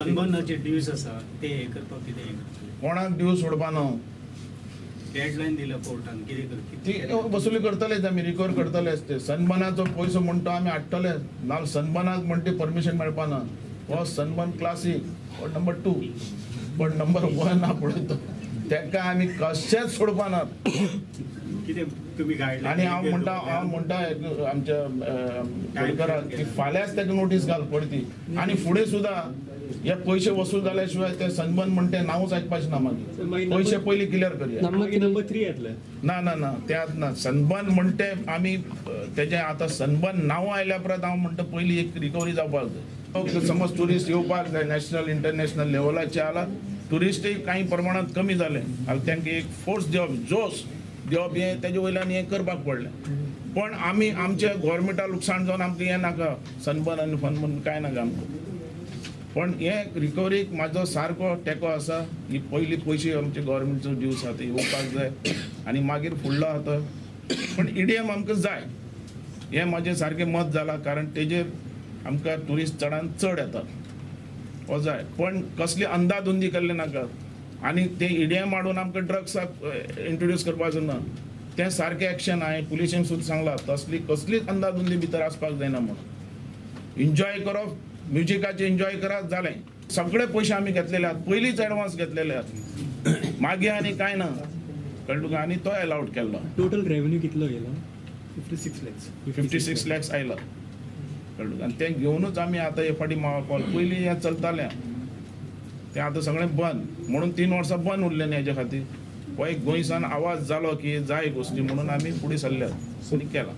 सनबर्नाचे dues आसा ते हे करपाक कितें हे करतले? कोणाक ड्यू सोडपानो डेडलायन दिला कोर्टान कितें करतले? ती वसुली करतलेच आमी रिकवर करतलेच ते सनबर्नाचो पयसो म्हणतो आमी हाडटले नाल सनबर्नाक म्हणटे परमिशन मेळपाना हो सनबर्न क्लासीक हो नंबर 2 पण नंबर 1 हा पळयतो तेका आमी कशेंच सोडपाना कितें तुमी गायडलायन आणि हांव म्हणटा आमच्या गोलकाराक की फाल्यांच ताका नोटीस घाल पडती आणि फुडें सुद्दां हे पयशे वसूल जाल्या शिवाय ते सनबर्न म्हणटे नांवूच आयकपाचें ना मागीर पयशे पयलीं क्लियर करया नंबर 3 येतले ना त्यात ना सनबर्न म्हणटे आमी तेजें आतां सनबर्न नांव आयल्या परत हांव म्हणटा पयलीं एक रिकवरी जावपाक जाय समज ट्युरिस्ट येवपाक जाय नॅशनल इंटरनॅशनल लेवलाचे आला ट्युरिस्टय काही प्रमाणात कमी जाले तांकां एक फोर्स दिवप जोश दिवप हे तेजे वयल्यान हें करपाक पडलें पण आमी आमचे गोवोरमेंटा लुकसाण जावन आमकां हें नाका सनबर्न आनी फनबर्न कांय नाका आमकां पण हे रिकवरीक म्हाजो सारको तेंको आसा ही पयली पयशे आमचे गोवोरमेंटचो ड्यूज आसा ते येवपाक जाय आनी मागीर फुडलो आसा पण ईडीएम आमकां जाय हें म्हाजें सारकें मत जालां कारण तेजेर आमकां ट्युरिस्ट चडान चड येता हो जाय पण कसली अंदाधुंदी केल्ले नाका आनी ते ईडीएम हाडून आमकां ड्रग्साक इंट्रोड्यूस करपाचो ना तें सारकें एक्शन हांवें पुलिशेन सुद्दां सांगलां कसलीच अंदाधुंदी भितर आसपाक जायना म्हणून एन्जॉय करप म्युजिकाचें एन्जॉय करात जालें सगळे पयशे आमी घेतलेले आहात पयलींच एडवान्स घेतलेले आहात मागीर आनी कांय ना कळ्ळें तुका आनी तो अलाउड केल्लो टोटल रेव्हेन्यू कितलो गेलो 56 लॅक्स आयला कळ्ळें तुका आनी तें घेवनूच आमी आतां हे फाटी मागोवपाक पयलीं हें चलतालें तें आतां सगळें बंद म्हणून 3 वर्सां बंद उरलें न्ही हेजे खातीर हो एक गोंयसान आवाज जालो की जाय गोश्टी म्हणून आमी फुडें सरल्यात आनी केला